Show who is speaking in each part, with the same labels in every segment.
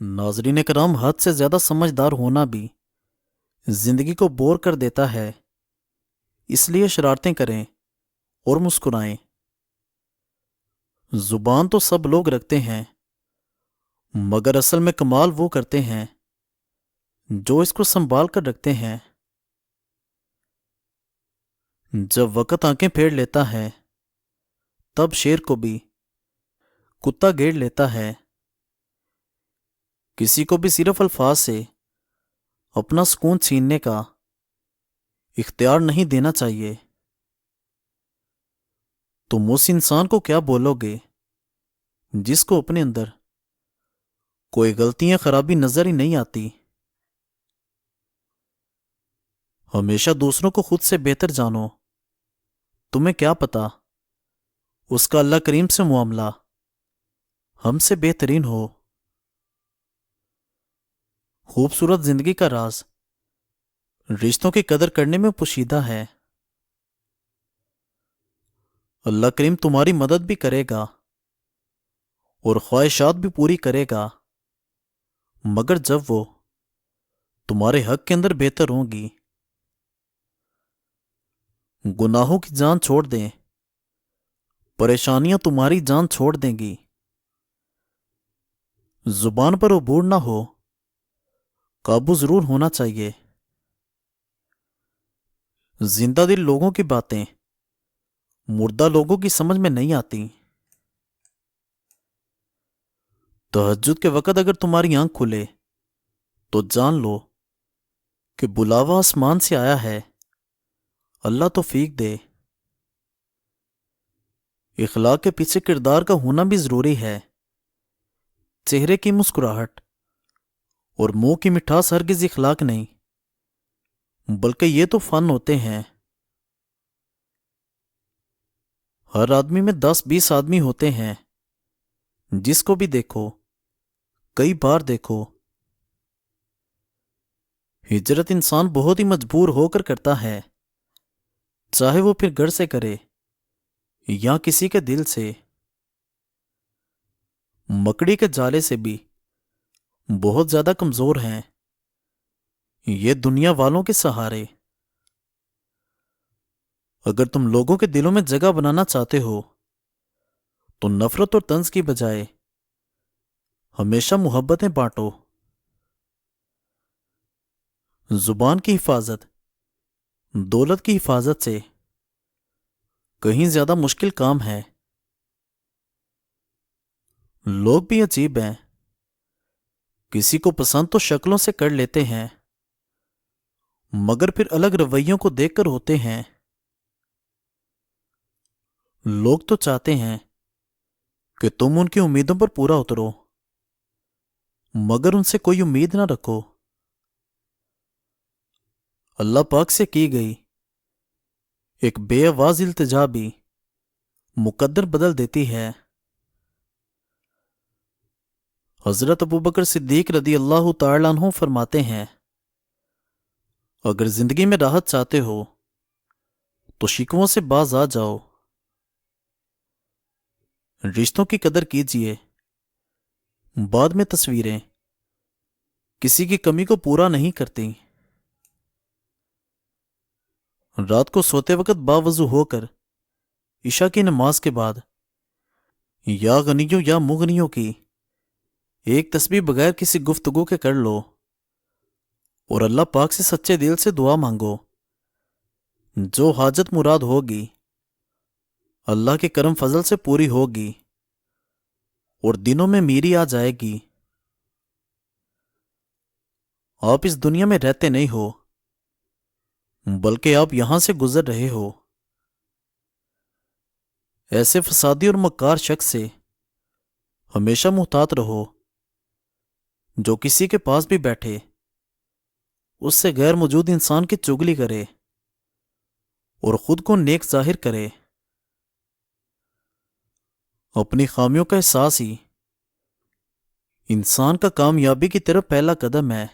Speaker 1: ناظرین کرام، حد سے زیادہ سمجھدار ہونا بھی زندگی کو بور کر دیتا ہے، اس لیے شرارتیں کریں اور مسکرائیں۔ زبان تو سب لوگ رکھتے ہیں، مگر اصل میں کمال وہ کرتے ہیں جو اس کو سنبھال کر رکھتے ہیں۔ جب وقت آنکھیں پھیر لیتا ہے تب شیر کو بھی کتا گھیر لیتا ہے۔ کسی کو بھی صرف الفاظ سے اپنا سکون چھیننے کا اختیار نہیں دینا چاہیے۔ تم اس انسان کو کیا بولو گے جس کو اپنے اندر کوئی غلطی یا خرابی نظر ہی نہیں آتی؟ ہمیشہ دوسروں کو خود سے بہتر جانو۔ تمہیں کیا پتا اس کا اللہ کریم سے معاملہ ہم سے بہترین ہو۔ خوبصورت زندگی کا راز رشتوں کی قدر کرنے میں پوشیدہ ہے۔ اللہ کریم تمہاری مدد بھی کرے گا اور خواہشات بھی پوری کرے گا، مگر جب وہ تمہارے حق کے اندر بہتر ہوں گی۔ گناہوں کی جان چھوڑ دیں، پریشانیاں تمہاری جان چھوڑ دیں گی۔ زبان پر عبور نہ ہو، قابو ضرور ہونا چاہیے۔ زندہ دل لوگوں کی باتیں مردہ لوگوں کی سمجھ میں نہیں آتی۔ تہجد کے وقت اگر تمہاری آنکھ کھلے تو جان لو کہ بلاوا آسمان سے آیا ہے، اللہ توفیق دے۔ اخلاق کے پیچھے کردار کا ہونا بھی ضروری ہے۔ چہرے کی مسکراہٹ اور منہ کی مٹھاس ہرگز اخلاق نہیں، بلکہ یہ تو فن ہوتے ہیں۔ ہر آدمی میں 10-20 آدمی ہوتے ہیں، جس کو بھی دیکھو، کئی بار دیکھو۔ ہجرت انسان بہت ہی مجبور ہو کر کرتا ہے، چاہے وہ پھر گھر سے کرے یا کسی کے دل سے۔ مکڑی کے جالے سے بھی بہت زیادہ کمزور ہیں یہ دنیا والوں کے سہارے۔ اگر تم لوگوں کے دلوں میں جگہ بنانا چاہتے ہو تو نفرت اور طنز کی بجائے ہمیشہ محبتیں بانٹو۔ زبان کی حفاظت دولت کی حفاظت سے کہیں زیادہ مشکل کام ہے۔ لوگ بھی عجیب ہیں، کسی کو پسند تو شکلوں سے کر لیتے ہیں، مگر پھر الگ رویوں کو دیکھ کر ہوتے ہیں۔ لوگ تو چاہتے ہیں کہ تم ان کی امیدوں پر پورا اترو، مگر ان سے کوئی امید نہ رکھو۔ اللہ پاک سے کی گئی ایک بے آواز التجا بھی مقدر بدل دیتی ہے۔ حضرت ابوبکر صدیق رضی اللہ تعالیٰ عنہ فرماتے ہیں، اگر زندگی میں راحت چاہتے ہو تو شکووں سے باز آ جاؤ۔ رشتوں کی قدر کیجیے، بعد میں تصویریں کسی کی کمی کو پورا نہیں کرتی۔ رات کو سوتے وقت باوضو ہو کر عشاء کی نماز کے بعد یا غنیوں یا مغنیوں کی ایک تسبیح بغیر کسی گفتگو کے کر لو اور اللہ پاک سے سچے دل سے دعا مانگو۔ جو حاجت مراد ہوگی اللہ کے کرم فضل سے پوری ہوگی اور دنوں میں میری آ جائے گی۔ آپ اس دنیا میں رہتے نہیں ہو، بلکہ آپ یہاں سے گزر رہے ہو۔ ایسے فسادی اور مکار شخص سے ہمیشہ محتاط رہو جو کسی کے پاس بھی بیٹھے اس سے غیر موجود انسان کی چگلی کرے اور خود کو نیک ظاہر کرے۔ اپنی خامیوں کا احساس ہی انسان کا کامیابی کی طرف پہلا قدم ہے۔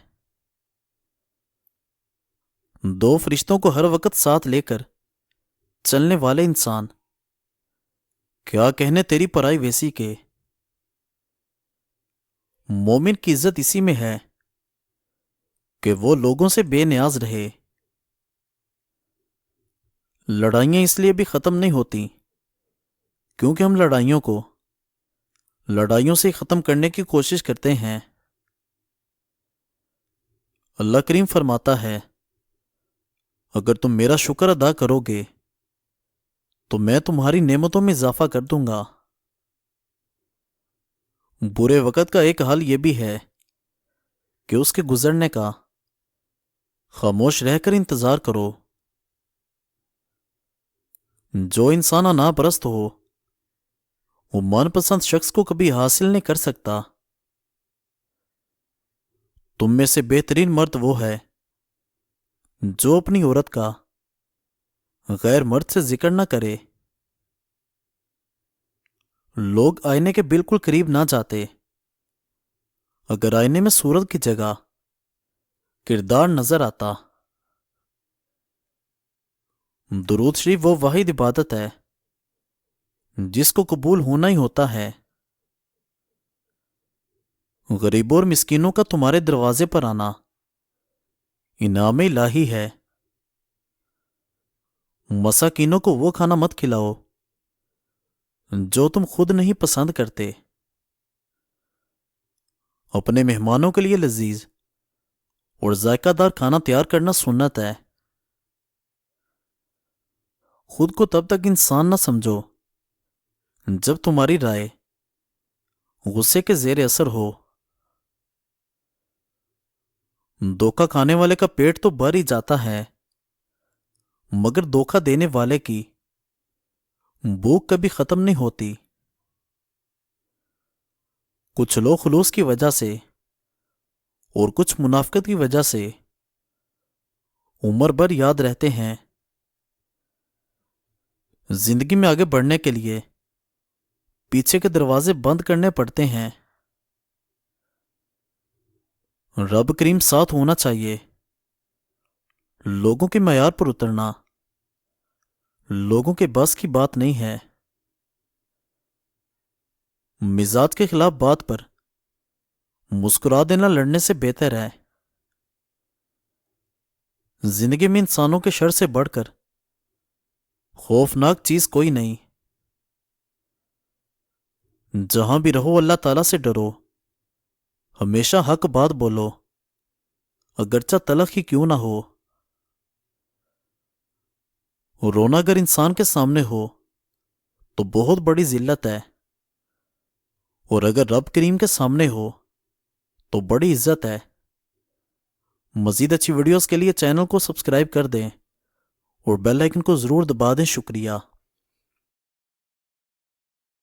Speaker 1: دو فرشتوں کو ہر وقت ساتھ لے کر چلنے والے انسان، کیا کہنے تیری پرائی ویسی کے۔ مومن کی عزت اسی میں ہے کہ وہ لوگوں سے بے نیاز رہے۔ لڑائیاں اس لیے بھی ختم نہیں ہوتی کیونکہ ہم لڑائیوں کو لڑائیوں سے ختم کرنے کی کوشش کرتے ہیں۔ اللہ کریم فرماتا ہے، اگر تم میرا شکر ادا کرو گے تو میں تمہاری نعمتوں میں اضافہ کر دوں گا۔ برے وقت کا ایک حال یہ بھی ہے کہ اس کے گزرنے کا خاموش رہ کر انتظار کرو۔ جو انسان انا پرست ہو وہ من پسند شخص کو کبھی حاصل نہیں کر سکتا۔ تم میں سے بہترین مرد وہ ہے جو اپنی عورت کا غیر مرد سے ذکر نہ کرے۔ لوگ آئینے کے بالکل قریب نہ جاتے۔ اگر آئینے میں صورت کی جگہ کردار نظر آتا۔ درود شریف وہ واحد عبادت ہے جس کو قبول ہونا ہی ہوتا ہے۔ غریبوں اور مسکینوں کا تمہارے دروازے پر آنا انعام الہی ہے۔ مساکینوں کو وہ کھانا مت کھلاؤ جو تم خود نہیں پسند کرتے۔ اپنے مہمانوں کے لیے لذیذ اور ذائقہ دار کھانا تیار کرنا سنت ہے۔ خود کو تب تک انسان نہ سمجھو جب تمہاری رائے غصے کے زیر اثر ہو۔ دھوکہ کھانے والے کا پیٹ تو بھر ہی جاتا ہے مگر دھوکہ دینے والے کی بھوک کبھی ختم نہیں ہوتی۔ کچھ لوگ خلوص کی وجہ سے اور کچھ منافقت کی وجہ سے عمر بھر یاد رہتے ہیں۔ زندگی میں آگے بڑھنے کے لیے پیچھے کے دروازے بند کرنے پڑتے ہیں۔ رب کریم ساتھ ہونا چاہیے۔ لوگوں کے معیار پر اترنا لوگوں کے بس کی بات نہیں ہے۔ مزاج کے خلاف بات پر مسکرا دینا لڑنے سے بہتر ہے۔ زندگی میں انسانوں کے شر سے بڑھ کر خوفناک چیز کوئی نہیں۔ جہاں بھی رہو اللہ تعالیٰ سے ڈرو، ہمیشہ حق بات بولو اگرچہ تلخ ہی کیوں نہ ہو۔ رونا اگر انسان کے سامنے ہو تو بہت بڑی ذلت ہے اور اگر رب کریم کے سامنے ہو تو بڑی عزت ہے۔ مزید اچھی ویڈیوز کے لیے چینل کو سبسکرائب کر دیں اور بیل آئیکن کو ضرور دبا دیں۔ شکریہ۔